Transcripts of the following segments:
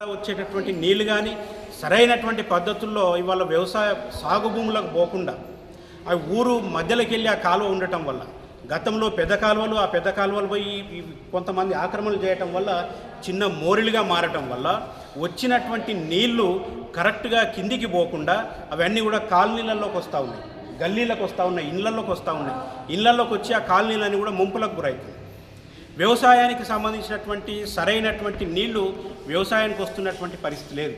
వచ్చేటటువంటి నీళ్లు కానీ సరైనటువంటి పద్ధతుల్లో ఇవాళ వ్యవసాయ సాగు భూములకు పోకుండా అవి ఊరు మధ్యలోకి వెళ్ళి ఆ కాలువ ఉండటం వల్ల గతంలో పెద్ద కాలువలు ఆ పెద్ద కాలువలు పోయి కొంతమంది ఆక్రమణలు చేయటం వల్ల చిన్న మోరిలుగా మారటం వల్ల వచ్చినటువంటి నీళ్లు కరెక్ట్గా కిందికి పోకుండా అవన్నీ కూడా కాలనీలలోకి వస్తూ ఉన్నాయి, గల్లీలకు వస్తూ ఉన్నాయి, ఇళ్లలోకి వస్తూ ఉన్నాయి. ఇళ్లలోకి వచ్చి ఆ కాలనీలన్నీ కూడా ముంపులకు గురవుతుంది. వ్యవసాయానికి సంబంధించినటువంటి సరైనటువంటి నీళ్లు వ్యవసాయానికి వస్తున్నటువంటి పరిస్థితి లేదు.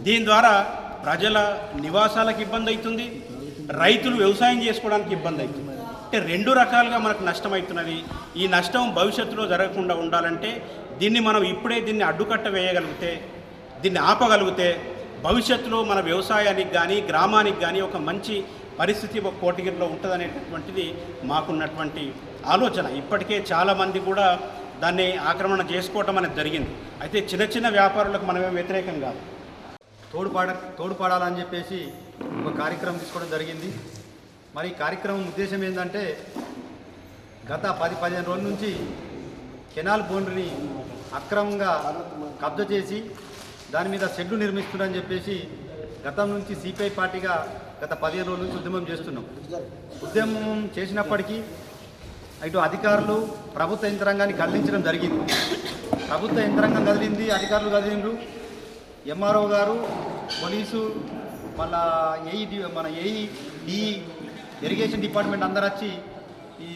దీని ద్వారా ప్రజల నివాసాలకు ఇబ్బంది అవుతుంది, రైతులు వ్యవసాయం చేసుకోవడానికి ఇబ్బంది అవుతుంది. అంటే రెండు రకాలుగా మనకు నష్టం అవుతున్నది. ఈ నష్టం భవిష్యత్తులో జరగకుండా ఉండాలంటే దీన్ని మనం ఇప్పుడే దీన్ని అడ్డుకట్ట వేయగలిగితే, దీన్ని ఆపగలిగితే భవిష్యత్తులో మన వ్యవసాయానికి కానీ గ్రామానికి కానీ ఒక మంచి పరిస్థితి ఒక కోటగిరిలో ఉంటుందనేటటువంటిది మాకున్నటువంటి ఆలోచన. ఇప్పటికే చాలామంది కూడా దాన్ని ఆక్రమణ చేసుకోవటం అనేది జరిగింది. అయితే చిన్న చిన్న వ్యాపారులకు మనమే వ్యతిరేకం కాదు, తోడ్పడాలని చెప్పేసి ఒక కార్యక్రమం తీసుకోవడం జరిగింది. మరి ఈ కార్యక్రమం ఉద్దేశం ఏంటంటే గత 10-15 రోజుల నుంచి కెనాల్ బౌండరీని అక్రమంగా కబ్జా చేసి దాని మీద షెడ్లు నిర్మిస్తున్నారని చెప్పేసి గతం నుంచి సిపిఐ పార్టీగా గత 15 రోజుల నుంచి ఉద్యమం చేస్తున్నాం. ఉద్యమం చేసినప్పటికీ ఇటు అధికారులు ప్రభుత్వ యంత్రాంగాన్ని కదిలించడం జరిగింది. ప్రభుత్వ యంత్రాంగం కదిలింది, అధికారులు కదిలిండ్రు, ఎంఆర్ఓ గారు, పోలీసు, మళ్ళా ఏఈ ఇరిగేషన్ డిపార్ట్మెంట్ అందరు వచ్చి ఈ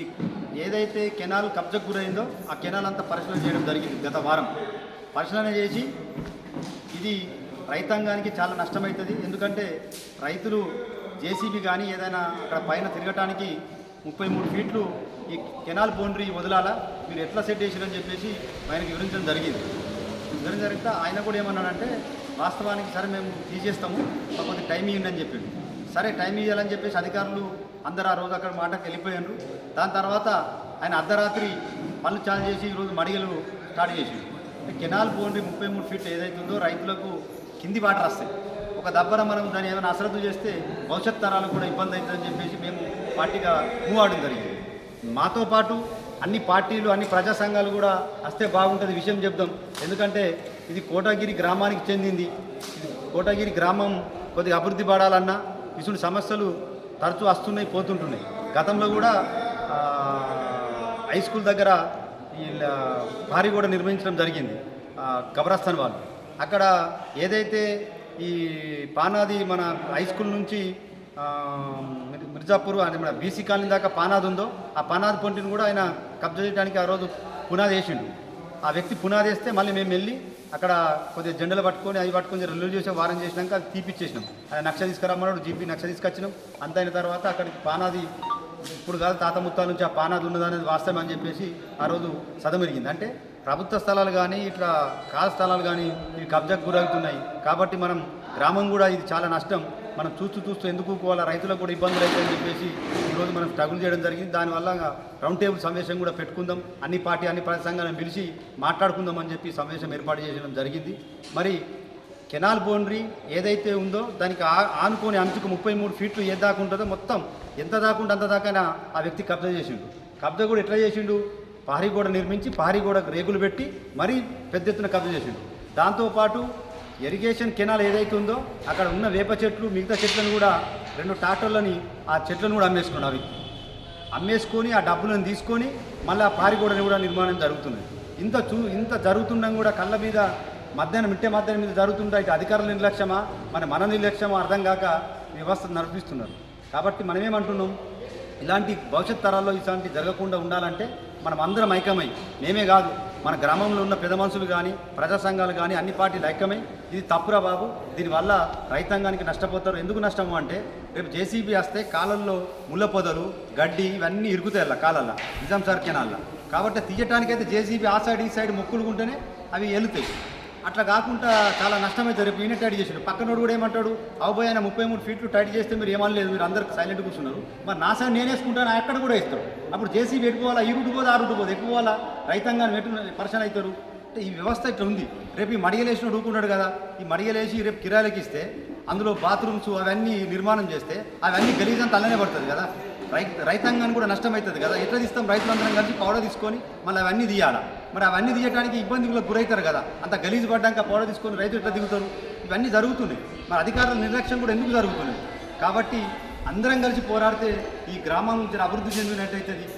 ఏదైతే కెనాల్ కబ్జకు గురైందో ఆ కెనాల్ అంతా పరిశీలన చేయడం జరిగింది. గత వారం పరిశీలన చేసి ఇది రైతాంగానికి చాలా నష్టమవుతుంది. ఎందుకంటే రైతులు జేసీబీ కానీ ఏదైనా అక్కడ పైన తిరగటానికి 33 ఫీట్లు ఈ కెనాల్ బౌండరీ వదలాలా, మీరు ఎట్లా సెట్ చేసిరని చెప్పేసి ఆయనకి వివరించడం జరిగింది. జరిగితే ఆయన కూడా ఏమన్నాడంటే వాస్తవానికి సరే మేము తీసేస్తాము, కాకపోతే టైం ఇవ్వండి అని చెప్పిండు. సరే టైం ఇవ్వాలని చెప్పేసి అధికారులు అందరూ ఆ రోజు అక్కడ మాటకు వెళ్ళిపోయారు. దాని తర్వాత ఆయన అర్ధరాత్రి పనులు చాలు చేసి ఈరోజు మడిగలు స్టార్ట్ చేసిండు. కెనాల్ బౌండరీ 33 ఫీట్లు ఏదైతుందో రైతులకు కింది వాటర్ వస్తాయి. ఒక దబ్బర మనం దాన్ని ఏమైనా అశ్రద్ధ చేస్తే భవిష్యత్ తరాలకు కూడా ఇబ్బంది అవుతుందని చెప్పేసి మేము పార్టీగా మూవ్ అవడం జరిగింది. మాతో పాటు అన్ని పార్టీలు అన్ని ప్రజా సంఘాలు కూడా వస్తే బాగుంటుంది విషయం చెప్దాం. ఎందుకంటే ఇది కోటగిరి గ్రామానికి చెందింది. ఇది కోటగిరి గ్రామం కొద్దిగా అభివృద్ధి పడాలన్నా ఇటువంటి సమస్యలు తరచూ వస్తున్నాయి, పోతుంటున్నాయి. గతంలో కూడా హై స్కూల్ దగ్గర ఈ భారీ కూడా నిర్మించడం జరిగింది కబ్రస్థాన్ వాళ్ళు. అక్కడ ఏదైతే ఈ పానాది మన హై స్కూల్ నుంచి మిర్జాపూర్ అంటే మన బీసీ కాలనీ దాకా పానాది ఉందో ఆ పానాది పొంటిని కూడా ఆయన కబ్జా చేయడానికి ఆ రోజు పునాది వేసిండు. ఆ వ్యక్తి పునాది వేస్తే మళ్ళీ మేము వెళ్ళి అక్కడ కొద్దిగా జెండలు పట్టుకొని అవి పట్టుకొని రిలీవ్ చేసి వారం చేసినాక అది తీపిచ్చేసినాం. ఆయన నక్ష తీసుకురమ్మన్నాడు, జీపీ నక్ష తీసుకొచ్చినాం. అంత అయిన తర్వాత అక్కడికి పానాది ఇప్పుడు కాదు తాత ముత్తాల నుంచి ఆ పానాది ఉన్నదనేది వాస్తవం అని చెప్పేసి ఆ రోజు సదమెరిగింది. అంటే ప్రభుత్వ స్థలాలు కానీ ఇట్లా కాల స్థలాలు కానీ ఇవి కబ్జాకు గురవుతున్నాయి. కాబట్టి మనం గ్రామం కూడా ఇది చాలా నష్టం. మనం చూస్తూ ఎందుకు పోవాలా, రైతులకు కూడా ఇబ్బందులు అవుతాయని చెప్పేసి ఈరోజు మనం స్ట్రగుల్ చేయడం జరిగింది. దానివల్ల రౌండ్ టేబుల్ సమావేశం కూడా పెట్టుకుందాం, అన్ని పార్టీ అన్ని ప్రజా సంఘాలను పిలిచి మాట్లాడుకుందాం అని చెప్పి సమావేశం ఏర్పాటు చేయడం జరిగింది. మరి కెనాల్ బౌండరీ ఏదైతే ఉందో దానికి ఆనుకొని అంచుకు 33 ఫీట్లు ఏ దాకా ఉంటుందో మొత్తం ఎంత దాకుంటే అంత దాకా ఆ వ్యక్తి కబ్జా చేసిండు. కబ్జా కూడా ఎట్లా చేసిండు, పారి గోడ నిర్మించి పారి గోడకు రేకులు పెట్టి మరీ పెద్ద ఎత్తున కబ్జా చేసిండు. దాంతోపాటు ఇరిగేషన్ కెనాల్ ఏదైతే ఉందో అక్కడ ఉన్న వేప చెట్లు మిగతా చెట్లను కూడా 2 ట్రాక్టర్లని ఆ చెట్లను కూడా అమ్మేసుకున్నాడు. అవి అమ్మేసుకొని ఆ డబ్బులను తీసుకొని మళ్ళీ ఆ పారిగోడని కూడా నిర్మాణం జరుగుతుంది. ఇంత జరుగుతుండగా కూడా కళ్ళ మీద మధ్యాహ్నం మీద జరుగుతుంటే ఇటు అధికారుల నిర్లక్ష్యమా మన నిర్లక్ష్యమా అర్థం కాక వ్యవస్థ నడిపిస్తున్నారు. కాబట్టి మనమేమంటున్నాం, ఇలాంటి భవిష్యత్ తరాల్లో ఇలాంటి జరగకుండా ఉండాలంటే మనం అందరం ఐక్యమై, మేమే కాదు మన గ్రామంలో ఉన్న పెద్ద మనుషులు కానీ ప్రజా సంఘాలు కానీ అన్ని పార్టీలు ఐక్యమై ఇది తప్పురా బాబు, దీనివల్ల రైతాంగానికి నష్టపోతారు. ఎందుకు నష్టము అంటే రేపు జేసీబీ వస్తే కాలంలో ముళ్ళ పొదలు గడ్డి ఇవన్నీ ఇరుగుతాయి అలా కాలల్లో నిజాం సార్ కెనాల్లో. కాబట్టి తీయటానికైతే జేసీబీ ఆ సైడ్ ఈ సైడ్ మొక్కులుకుంటేనే అవి వెళుతాయి. అట్లా కాకుండా చాలా నష్టమైతే రేపు ఈయన టైట్ చేసాడు. పక్కనోడు కూడా ఏమంటాడు, అవబోయ్ ఆయన 33 ఫీట్లు టైట్ చేస్తే మీరు ఏమనలేదు, మీరు అందరికి సైలెంట్ కూర్చున్నారు, మరి నా సైడ్ నేను వేసుకుంటాను ఎక్కడ కూడా ఇస్తాడు. అప్పుడు జేసీబీ ఎట్టుకోవాలా, ఈ రూటు పోదు ఆ రూటు పోదు, ఎక్కువాలా, రైతాంగాన్ని పరిచయం అవుతారు. అంటే ఈ వ్యవస్థ ఇట్లా ఉంది. రేపు ఈ మడిగలేసిన ఊరుకుంటాడు కదా, ఈ మడిగలేసి రేపు కిరాయిలకి ఇస్తే అందులో బాత్రూమ్స్ అవన్నీ నిర్మాణం చేస్తే అవన్నీ గలీజంతా అలానే పడుతుంది కదా. రైతాంగాన్ని కూడా నష్టం అవుతుంది కదా. ఎట్లా తీస్తాం? రైతులందరం కలిసి పౌడర్ తీసుకొని మళ్ళీ అవన్నీ తీయాలా. మరి అవన్నీ తీయడానికి ఇబ్బందులకు గురవుతారు కదా. అంత గలీజు పడ్డాక పౌడర్ తీసుకొని రైతు ఎట్లా దిగుతారు? ఇవన్నీ జరుగుతున్నాయి. మరి అధికారుల నిర్లక్ష్యం కూడా ఎందుకు జరుగుతుంది? కాబట్టి అందరం కలిసి పోరాడితే ఈ గ్రామం అభివృద్ధి చెందినట్టయితుంది.